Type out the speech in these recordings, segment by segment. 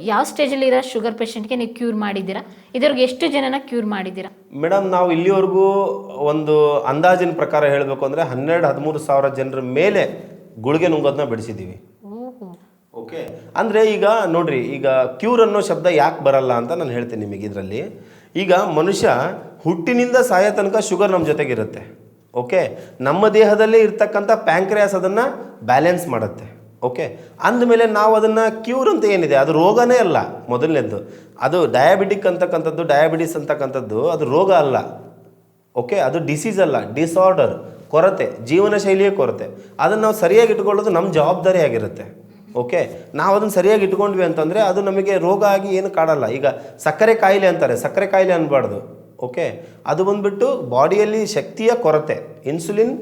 ಯಾವ ಸ್ಟೇಜಲ್ಲಿ ಇರೋ ಶುಗರ್ ಪೇಷಂಟ್ಗೆ ನೀವು ಕ್ಯೂರ್ ಮಾಡಿದ್ದೀರಾ? ಇದ್ರಿಗೆ ಎಷ್ಟು ಜನನ ಕ್ಯೂರ್ ಮಾಡಿದ್ದೀರಾ? ಮೇಡಮ್, ನಾವು ಇಲ್ಲಿವರೆಗೂ ಒಂದು ಅಂದಾಜಿನ ಪ್ರಕಾರ ಹೇಳಬೇಕು ಅಂದರೆ 12-13 ಸಾವಿರ ಜನರ ಮೇಲೆ ಗುಳಿಗೆ ನುಂಗೋದನ್ನ ಬಿಡಿಸಿದ್ದೀವಿ. ಓಕೆ, ಅಂದರೆ ಈಗ ನೋಡ್ರಿ, ಈಗ ಕ್ಯೂರ್ ಅನ್ನೋ ಶಬ್ದ ಯಾಕೆ ಬರಲ್ಲ ಅಂತ ನಾನು ಹೇಳ್ತೀನಿ ನಿಮಗೆ. ಇದರಲ್ಲಿ ಈಗ ಮನುಷ್ಯ ಹುಟ್ಟಿನಿಂದ ಸಾಯೋ ತನಕ ಶುಗರ್ ನಮ್ಮ ಜೊತೆಗಿರುತ್ತೆ. ಓಕೆ, ನಮ್ಮ ದೇಹದಲ್ಲೇ ಇರ್ತಕ್ಕಂಥ ಪ್ಯಾಂಕ್ರಿಯಾಸ್ ಅದನ್ನು ಬ್ಯಾಲೆನ್ಸ್ ಮಾಡುತ್ತೆ. ಓಕೆ, ಅಂದಮೇಲೆ ನಾವು ಅದನ್ನು ಕ್ಯೂರ್ ಅಂತ ಏನಿದೆ, ಅದು ರೋಗನೇ ಅಲ್ಲ. ಮೊದಲನೇದ್ದು ಅದು ಡಯಾಬಿಟಿಸ್ ಅಂತಕ್ಕಂಥದ್ದು ಅದು ರೋಗ ಅಲ್ಲ. ಓಕೆ, ಅದು ಡಿಸೀಸ್ ಅಲ್ಲ, ಡಿಸಾರ್ಡರ್, ಕೊರತೆ, ಜೀವನ ಶೈಲಿಯ ಕೊರತೆ. ಅದನ್ನು ನಾವು ಸರಿಯಾಗಿ ಇಟ್ಕೊಳ್ಳೋದು ನಮ್ಮ ಜವಾಬ್ದಾರಿ ಆಗಿರುತ್ತೆ. ಓಕೆ, ನಾವು ಅದನ್ನು ಸರಿಯಾಗಿ ಇಟ್ಕೊಂಡ್ವಿ ಅಂತಂದರೆ ಅದು ನಮಗೆ ರೋಗ ಆಗಿ ಏನು ಕಾಡಲ್ಲ. ಈಗ ಸಕ್ಕರೆ ಕಾಯಿಲೆ ಅಂತಾರೆ, ಸಕ್ಕರೆ ಕಾಯಿಲೆ ಅನ್ಬಾರ್ದು. ಓಕೆ, ಅದು ಬಂದುಬಿಟ್ಟು ಬಾಡಿಯಲ್ಲಿ ಶಕ್ತಿಯ ಕೊರತೆ, ಇನ್ಸುಲಿನ್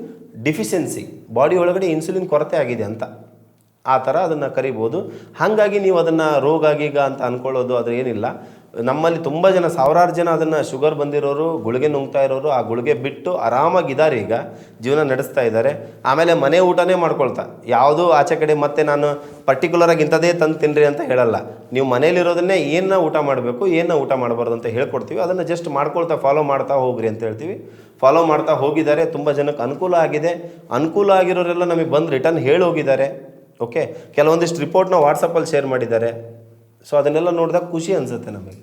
ಡಿಫಿಷಿಯನ್ಸಿ, ಬಾಡಿ ಒಳಗಡೆ ಇನ್ಸುಲಿನ್ ಕೊರತೆ ಆಗಿದೆ ಅಂತ ಆ ಥರ ಅದನ್ನು ಕರಿಬೋದು. ಹಾಗಾಗಿ ನೀವು ಅದನ್ನು ರೋಗ ಆಗೀಗ ಅಂತ ಅಂದ್ಕೊಳ್ಳೋದು ಅದು ಏನಿಲ್ಲ. ನಮ್ಮಲ್ಲಿ ತುಂಬ ಜನ, ಸಾವಿರಾರು ಜನ ಅದನ್ನು ಶುಗರ್ ಬಂದಿರೋರು, ಗುಳಿಗೆ ನುಂಗ್ತಾ ಇರೋರು, ಆ ಗುಳಿಗೆ ಬಿಟ್ಟು ಆರಾಮಾಗಿದ್ದಾರೆ, ಈಗ ಜೀವನ ನಡೆಸ್ತಾ ಇದ್ದಾರೆ. ಆಮೇಲೆ ಮನೆ ಊಟನೇ ಮಾಡ್ಕೊಳ್ತಾ, ಯಾವುದೂ ಆಚೆ ಕಡೆ ಮತ್ತೆ ನಾನು ಪರ್ಟಿಕ್ಯುಲರಾಗಿ ಇಂಥದ್ದೇ ತಂದು ತಿನ್ನಿರಿ ಅಂತ ಹೇಳಲ್ಲ. ನೀವು ಮನೇಲಿರೋದನ್ನೇ ಏನು ಊಟ ಮಾಡಬೇಕು, ಏನು ಊಟ ಮಾಡಬಾರ್ದು ಅಂತ ಹೇಳ್ಕೊಡ್ತೀವಿ. ಅದನ್ನು ಜಸ್ಟ್ ಮಾಡ್ಕೊಳ್ತಾ ಫಾಲೋ ಮಾಡ್ತಾ ಹೋಗ್ರಿ ಅಂತ ಹೇಳ್ತೀವಿ. ಫಾಲೋ ಮಾಡ್ತಾ ಹೋಗಿದ್ದಾರೆ, ತುಂಬ ಜನಕ್ಕೆ ಅನುಕೂಲ ಆಗಿದೆ. ಅನುಕೂಲ ಆಗಿರೋರೆಲ್ಲ ನಮಗೆ ಬಂದು ರಿಟರ್ನ್ ಹೇಳಿ ಹೋಗಿದ್ದಾರೆ. ಓಕೆ, ಕೆಲವೊಂದಿಷ್ಟು ರಿಪೋರ್ಟ್ನ ವಾಟ್ಸಪ್ಪಲ್ಲಿ ಶೇರ್ ಮಾಡಿದ್ದಾರೆ. ಸೊ ಅದನ್ನೆಲ್ಲ ನೋಡಿದಾಗ ಖುಷಿ ಅನಿಸುತ್ತೆ ನಮಗೆ.